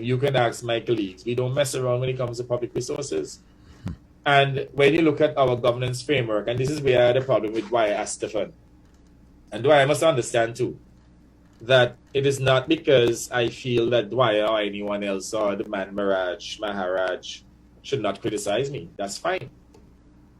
you can ask my colleagues, we don't mess around when it comes to public resources. And when you look at our governance framework, and this is where I had a problem with Dwyer Astaphan, and Dwyer must understand too, that it is not because I feel that Dwyer or anyone else or the man Maharaj should not criticize me. That's fine.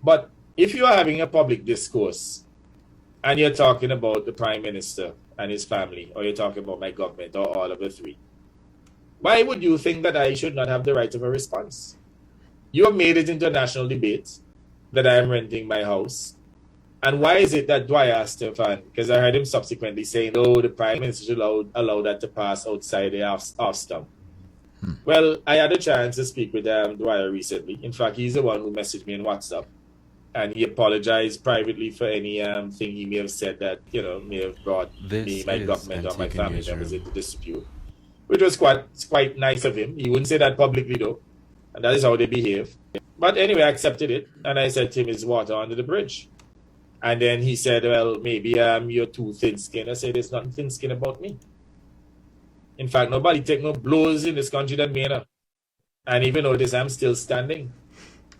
But if you are having a public discourse and you're talking about the Prime Minister and his family, or you're talking about my government, or all of the three, why would you think that I should not have the right of a response? You have made it into a national debate that I am renting my house. And why is it that Dwyer Astaphan, because I heard him subsequently saying, oh, the Prime Minister should allow that to pass outside the off stump. Well, I had a chance to speak with Dwyer recently. In fact, he's the one who messaged me on WhatsApp. And he apologized privately for any thing he may have said that, may have brought me, my government, or my family members into dispute. Which was quite nice of him. He wouldn't say that publicly, though. And that is how they behave. But anyway, I accepted it. And I said to him, is water under the bridge? And then he said, well, maybe you're too thin-skinned. I said, there's nothing thin-skinned about me. In fact, nobody take no blows in this country than me. And even though this, I'm still standing.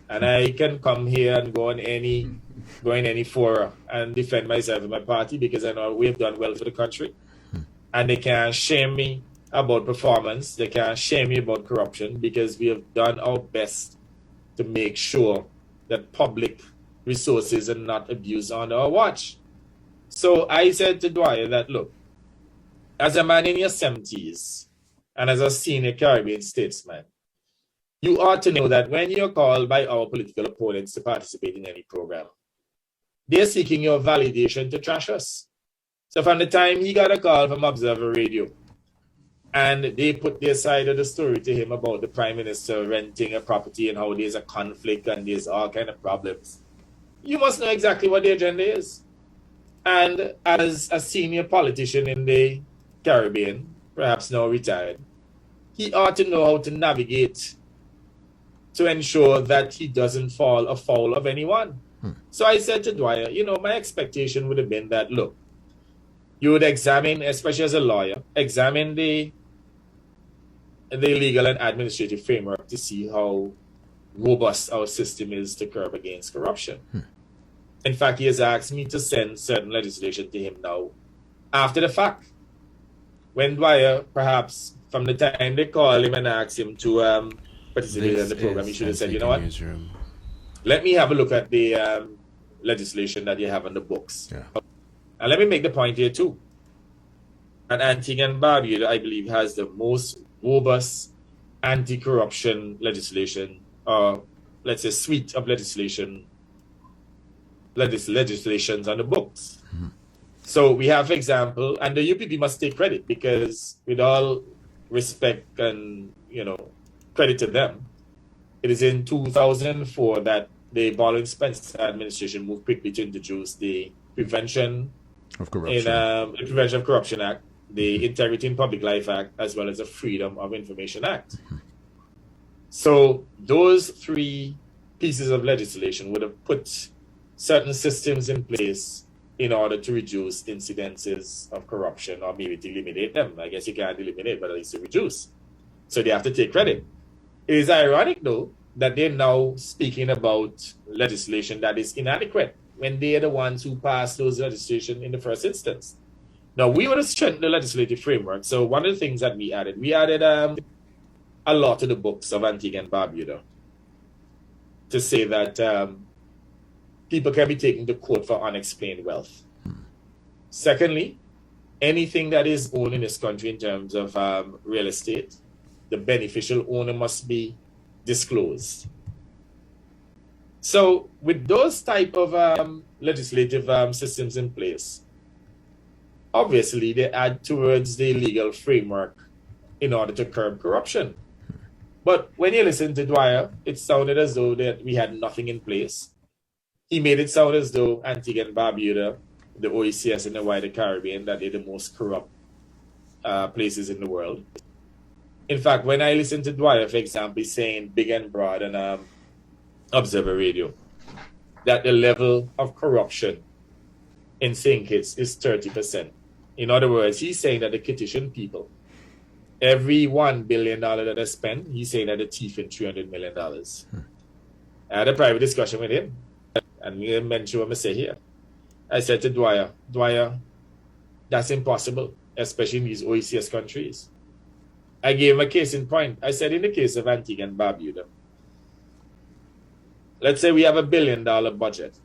And I can come here and go in any fora and defend myself and my party because I know we've done well for the country. And they can't shame me about performance. They can't shame me about corruption because we have done our best to make sure that public resources are not abused on our watch. So I said to Dwyer that, look, as a man in your 70s and as a senior Caribbean statesman, you ought to know that when you're called by our political opponents to participate in any program, they're seeking your validation to trash us. So from the time he got a call from Observer Radio, and they put their side of the story to him about the Prime Minister renting a property and how there's a conflict and there's all kind of problems, you must know exactly what the agenda is. And as a senior politician in the Caribbean, perhaps now retired, he ought to know how to navigate to ensure that he doesn't fall afoul of anyone. So I said to Dwyer, my expectation would have been that, look, you would examine, especially as a lawyer, examine the legal and administrative framework to see how robust our system is to curb against corruption. In fact, he has asked me to send certain legislation to him now after the fact. When Dwyer, perhaps from the time they call him and ask him to participate in the program, he should have said, you know what, let me have a look at the legislation that you have on the books. Yeah. And let me make the point here too. And Antigua and Barbuda, I believe, has the most robust anti-corruption legislation, or let's say suite of legislations on the books. So we have, for example, and the UPP must take credit because with all respect and, credit to them, it is in 2004 that the Baldwin Spencer administration moved quickly to introduce the Prevention of Corruption Act, the Integrity in Public Life Act, as well as the Freedom of Information Act. So those three pieces of legislation would have put certain systems in place in order to reduce incidences of corruption, or maybe to eliminate them. I guess you can't eliminate, but at least to reduce. So they have to take credit. It is ironic, though, that they're now speaking about legislation that is inadequate when they are the ones who passed those legislation in the first instance. Now, we want to strengthen the legislative framework. So one of the things that we added a law to the books of Antigua and Barbuda to say that people can be taken to court for unexplained wealth. Secondly, anything that is owned in this country in terms of real estate, the beneficial owner must be disclosed. So with those type of legislative systems in place, obviously they add towards the legal framework in order to curb corruption. But when you listen to Dwyer, it sounded as though that we had nothing in place. He made it sound as though Antigua and Barbuda, the OECS and the wider Caribbean, that they're the most corrupt places in the world. In fact, when I listen to Dwyer, for example, saying big and broad on Observer Radio, that the level of corruption in St. Kitts is 30%. In other words, he's saying that the Kittitian people Every $1 billion that I spend, he's saying that the thief in $300 million. I had a private discussion with him, and he mentioned what I say here. I said to Dwyer, that's impossible, especially in these OECS countries. I gave him a case in point. I said, in the case of Antigua and Barbuda, let's say we have $1 billion budget.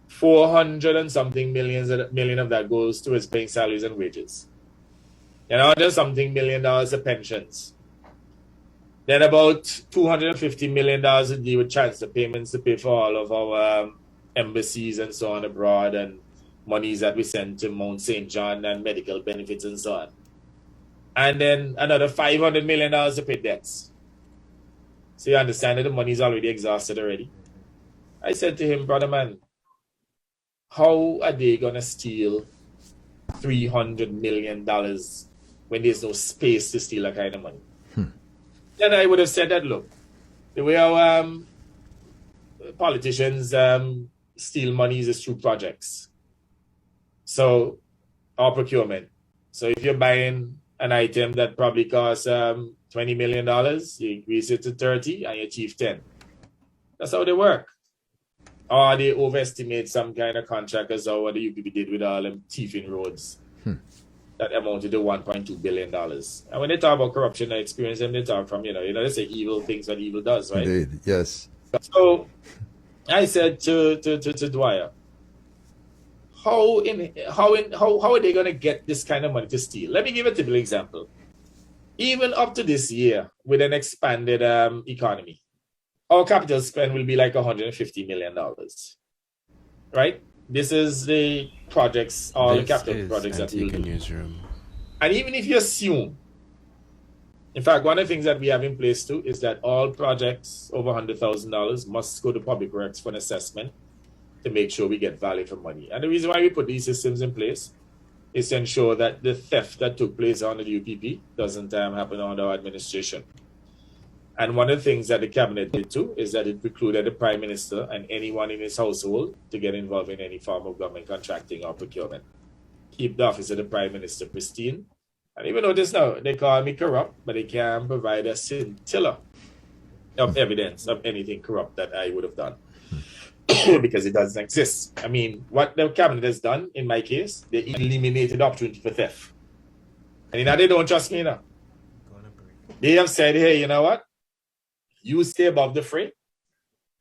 400 and something million of that goes towards paying salaries and wages. And $100 something million of pensions. Then about $250 million to deal with transfer payments to pay for all of our embassies and so on abroad, and monies that we send to Mount St. John and medical benefits and so on. And then another $500 million to pay debts. So you understand that the money is already exhausted already. I said to him, brother man, how are they going to steal $300 million when there's no space to steal that kind of money? Then I would have said that, look, the way our politicians steal money is through projects. So, or procurement. So if you're buying an item that probably costs $20 million, you increase it to 30 and you achieve 10. That's how they work. Or they overestimate some kind of contractors, or what the UPP did with all them thieving roads that amounted to $1.2 billion. And when they talk about corruption and experience them, they talk from, they say evil things what evil does, right? Indeed, yes. So I said to Dwyer, how are they going to get this kind of money to steal? Let me give a typical example. Even up to this year, with an expanded economy, our capital spend will be like $150 million, right? This is the projects, all the capital projects that we'll do. Newsroom. And even if you assume, in fact, one of the things that we have in place too is that all projects over $100,000 must go to public works for an assessment to make sure we get value for money. And the reason why we put these systems in place is to ensure that the theft that took place under the UPP doesn't happen under our administration. And one of the things that the cabinet did too is that it precluded the Prime Minister and anyone in his household to get involved in any form of government contracting or procurement. Keep the office of the Prime Minister pristine. And even notice now, they call me corrupt, but they can't provide a scintilla of evidence of anything corrupt that I would have done. Because it doesn't exist. I mean, what the cabinet has done, in my case, they eliminated the opportunity for theft. And now they don't trust me now. They have said, hey, you know what? You stay above the fray,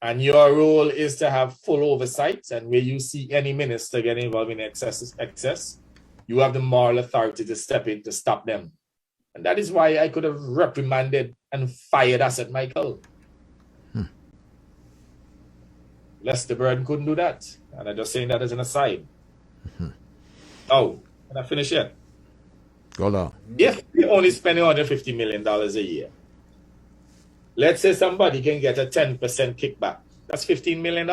and your role is to have full oversight. And where you see any minister get involved in excess, you have the moral authority to step in to stop them. And that is why I could have reprimanded and fired Asset Michael. Lester Burden couldn't do that. And I'm just saying that as an aside. Oh, can I finish yet? Go on. If we're only spending $150 million a year, let's say somebody can get a 10% kickback. That's $15 million.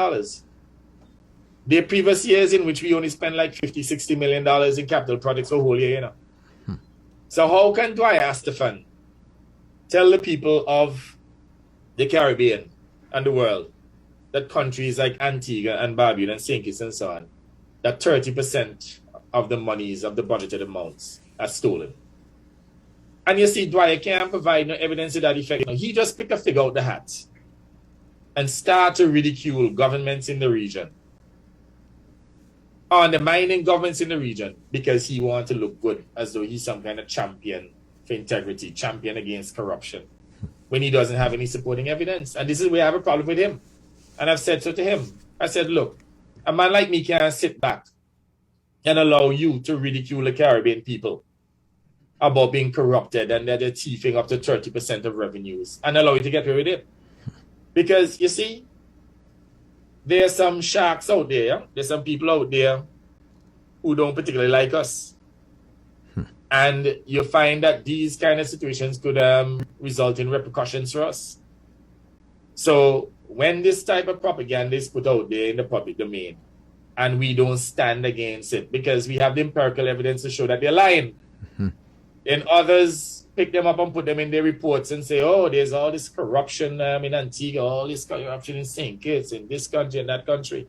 The previous years in which we only spend like $50-60 million in capital projects for a whole year, So how can Dwyer Astaphan tell the people of the Caribbean and the world that countries like Antigua and Barbuda and St. Kitts and so on, that 30% of the monies of the budgeted amounts are stolen? And you see, Dwyer can't provide no evidence to that effect. He just picked a figure out the hat and start to ridicule governments in the region, undermining governments in the region because he wants to look good, as though he's some kind of champion for integrity, champion against corruption, when he doesn't have any supporting evidence. And this is where I have a problem with him. And I've said so to him. I said, look, a man like me can't sit back and allow you to ridicule the Caribbean people about being corrupted and that they're thieving up to 30% of revenues and allow you to get away with it. Because, you see, there are some sharks out there. Yeah? There's some people out there who don't particularly like us. And you find that these kind of situations could result in repercussions for us. So when this type of propaganda is put out there in the public domain, and we don't stand against it because we have the empirical evidence to show that they're lying, and others pick them up and put them in their reports and say, oh, there's all this corruption in Antigua, all this corruption in St. Kitts, in this country and that country.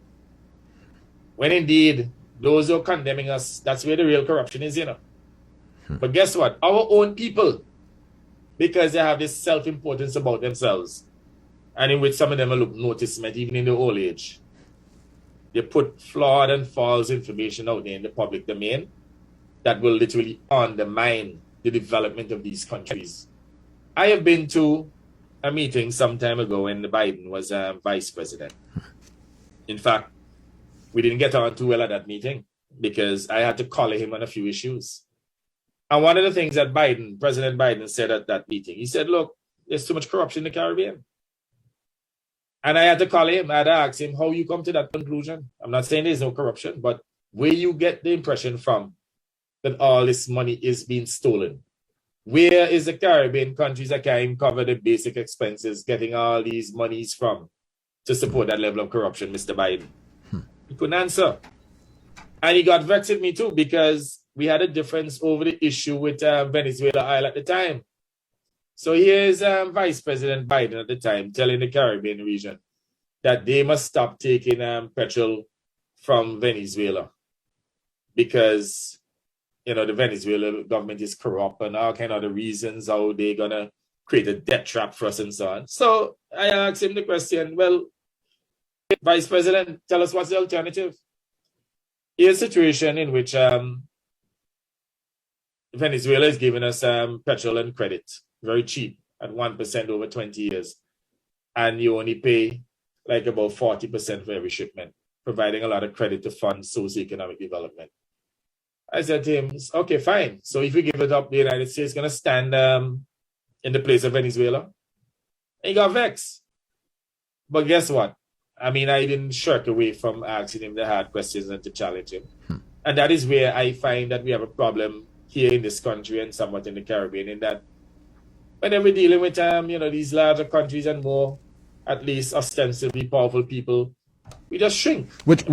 When indeed, those who are condemning us, that's where the real corruption is, But guess what? Our own people because they have this self-importance about themselves, and in which some of them look noticement even in their old age. They put flawed and false information out there in the public domain that will literally undermine the development of these countries. I have been to a meeting some time ago when Biden was vice president. In fact, we didn't get on too well at that meeting because I had to collar him on a few issues. And one of the things that President Biden said at that meeting, he said, look, there's too much corruption in the Caribbean. And I had to call him. I had to ask him how you come to that conclusion. I'm not saying there's no corruption, but where you get the impression from that all this money is being stolen. Where is the Caribbean countries that can cover the basic expenses getting all these monies from to support that level of corruption, Mr. Biden? He couldn't answer. And he got vexed with me too because we had a difference over the issue with Venezuela oil at the time. So here's Vice President Biden at the time telling the Caribbean region that they must stop taking petrol from Venezuela because, you know, the Venezuelan government is corrupt and all kind of other reasons how they're going to create a debt trap for us and so on. So I asked him the question, well, Vice President, tell us what's the alternative? Here's a situation in which Venezuela is giving us petrol and credit very cheap at 1% over 20 years. And you only pay like about 40% for every shipment, providing a lot of credit to fund socioeconomic development. I said to him, okay, fine. So if we give it up, the United States is going to stand in the place of Venezuela. And he got vexed. But guess what? I mean, I didn't shirk away from asking him the hard questions and to challenge him. And that is where I find that we have a problem here in this country and somewhat in the Caribbean, in that whenever we're dealing with these larger countries and more, at least ostensibly powerful people, we just shrink. Which